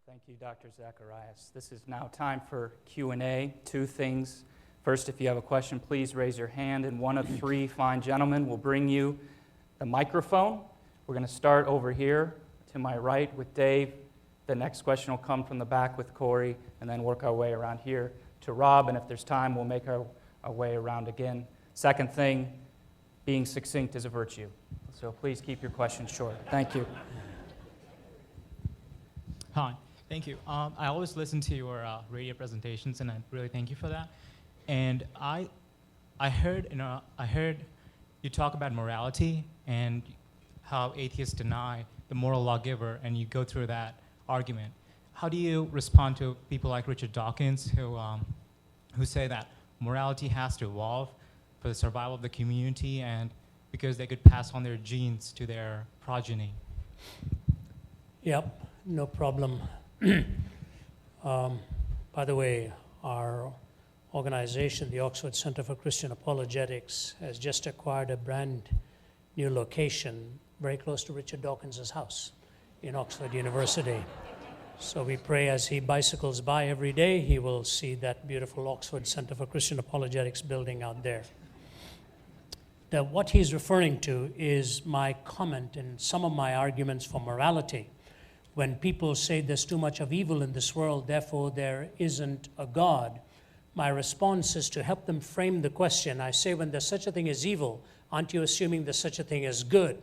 Thank you, Dr. Zacharias. This is now time for Q&A. Two things. First, if you have a question, please raise your hand, and one of three fine gentlemen will bring you the microphone. We're going to start over here to my right with Dave. The next question will come from the back with Corey, and then work our way around here to Rob, and if there's time, we'll make our way around again. Second thing, being succinct is a virtue. So please keep your questions short. Thank you. Hi. Thank you. I always listen to your radio presentations, and I really thank you for that. And I heard you talk about morality and how atheists deny the moral lawgiver, and you go through that argument. How do you respond to people like Richard Dawkins, who say that morality has to evolve for the survival of the community, and because they could pass on their genes to their progeny? Yep, no problem. By the way, our organization, the Oxford Center for Christian Apologetics, has just acquired a brand new location very close to Richard Dawkins' house in Oxford University. So we pray as he bicycles by every day, he will see that beautiful Oxford Center for Christian Apologetics building out there. Now, what he's referring to is my comment in some of my arguments for morality. When people say there's too much of evil in this world, therefore there isn't a God, my response is to help them frame the question. I say, when there's such a thing as evil, aren't you assuming there's such a thing as good?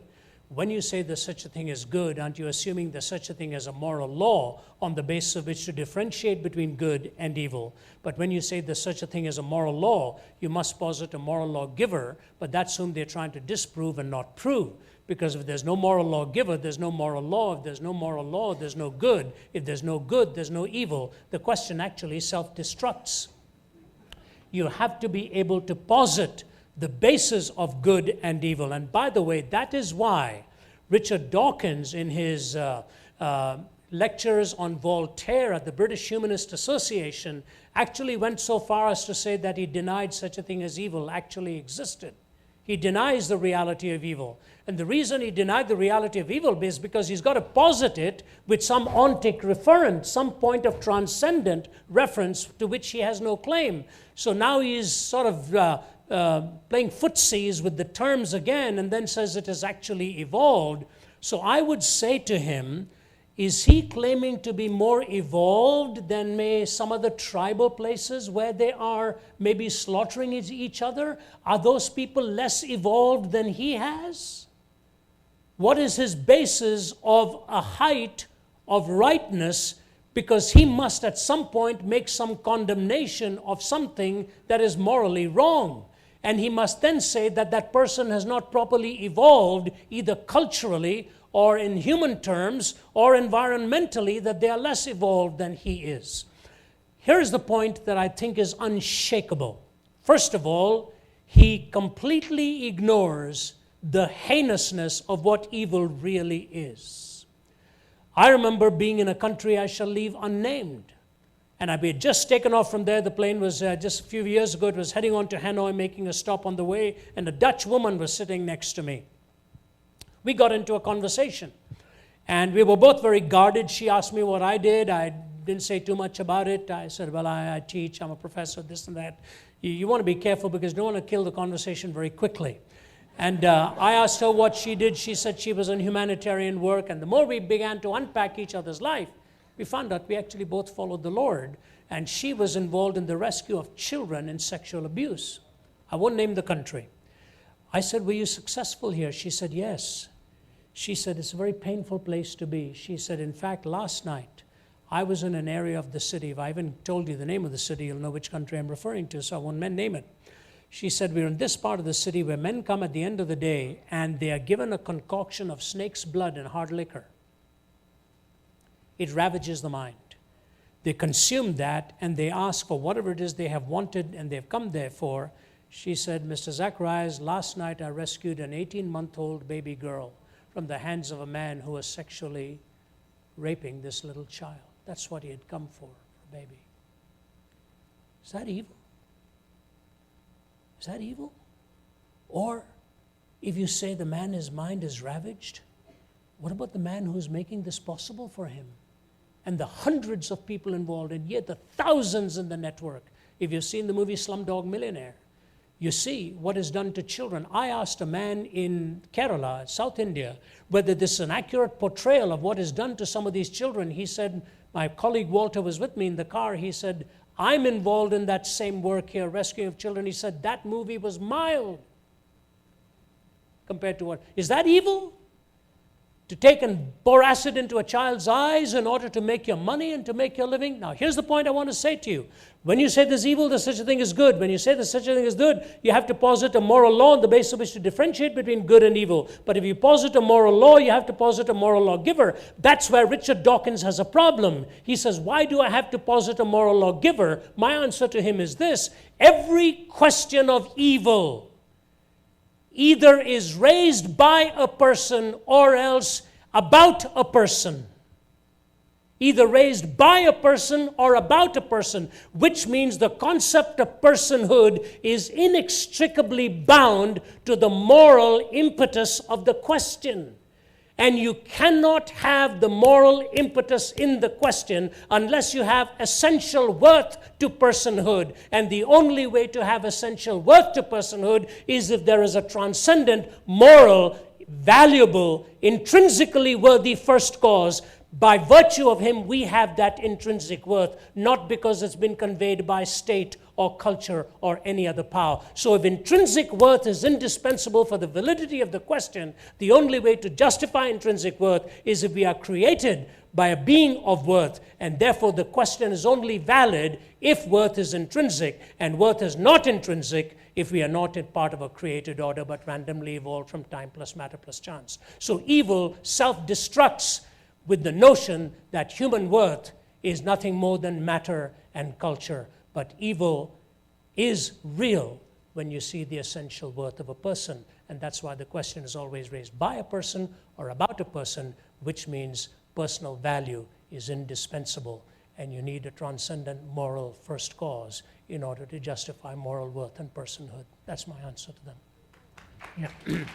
When you say there's such a thing as good, aren't you assuming there's such a thing as a moral law on the basis of which to differentiate between good and evil? But when you say there's such a thing as a moral law, you must posit a moral lawgiver, but that's whom they're trying to disprove and not prove. Because if there's no moral lawgiver, there's no moral law. If there's no moral law, there's no good. If there's no good, there's no evil. The question actually self-destructs. You have to be able to posit the basis of good and evil. And by the way, that is why Richard Dawkins, in his lectures on Voltaire at the British Humanist Association, actually went so far as to say that he denied such a thing as evil actually existed. He denies the reality of evil. And the reason he denied the reality of evil is because he's got to posit it with some ontic referent, some point of transcendent reference to which he has no claim. So now he's sort of playing footsies with the terms again, and then says it has actually evolved. So I would say to him, is he claiming to be more evolved than some other tribal places where they are maybe slaughtering each other? Are those people less evolved than he has? What is his basis of a height of rightness? Because he must at some point make some condemnation of something that is morally wrong. And he must then say that that person has not properly evolved, either culturally or in human terms or environmentally, that they are less evolved than he is. Here's the point that I think is unshakable. First of all, he completely ignores the heinousness of what evil really is. I remember being in a country I shall leave unnamed. And I had just taken off from there. The plane was just a few years ago. It was heading on to Hanoi, making a stop on the way, and a Dutch woman was sitting next to me. We got into a conversation, and we were both very guarded. She asked me what I did. I didn't say too much about it. I said, well, I teach, I'm a professor, this and that. You want to be careful because you don't want to kill the conversation very quickly. And I asked her what she did. She said she was in humanitarian work, and the more we began to unpack each other's life, we found out we actually both followed the Lord, and she was involved in the rescue of children in sexual abuse. I won't name the country. I said, were you successful here? She said, yes. She said, it's a very painful place to be. She said, in fact, last night, I was in an area of the city. If I haven't told you the name of the city, you'll know which country I'm referring to, so I won't name it. She said, we're in this part of the city where men come at the end of the day, and they are given a concoction of snake's blood and hard liquor. It ravages the mind. They consume that, and they ask for whatever it is they have wanted and they've come there for. She said, Mr. Zacharias, last night I rescued an 18-month-old baby girl from the hands of a man who was sexually raping this little child. That's what he had come for baby. Is that evil? Is that evil? Or if you say the man, his mind is ravaged, what about the man who's making this possible for him? and the hundreds of people involved, and yet the thousands in the network. If you've seen the movie Slumdog Millionaire, you see what is done to children. I asked a man in Kerala, South India, whether this is an accurate portrayal of what is done to some of these children. He said, my colleague Walter was with me in the car. He said, I'm involved in that same work here, rescuing of children. He said, that movie was mild compared to what? Is that evil? To take and pour acid into a child's eyes in order to make your money and to make your living? Now, here's the point I want to say to you. When you say there's evil, there's such a thing as good. When you say there's such a thing as good, you have to posit a moral law on the basis of which to differentiate between good and evil. But if you posit a moral law, you have to posit a moral lawgiver. That's where Richard Dawkins has a problem. He says, why do I have to posit a moral lawgiver? My answer to him is this: every question of evil either is raised by a person or else about a person. Either raised by a person or about a person, which means the concept of personhood is inextricably bound to the moral impetus of the question. And you cannot have the moral impetus in the question unless you have essential worth to personhood. And the only way to have essential worth to personhood is if there is a transcendent, moral, valuable, intrinsically worthy first cause. By virtue of him, we have that intrinsic worth, not because it's been conveyed by state or culture or any other power. So if intrinsic worth is indispensable for the validity of the question, the only way to justify intrinsic worth is if we are created by a being of worth, and therefore the question is only valid if worth is intrinsic, and worth is not intrinsic if we are not in part of a created order but randomly evolved from time plus matter plus chance. So evil self-destructs with the notion that human worth is nothing more than matter and culture. But evil is real when you see the essential worth of a person. And that's why the question is always raised by a person or about a person, which means personal value is indispensable. And you need a transcendent moral first cause in order to justify moral worth and personhood. That's my answer to them. Yeah.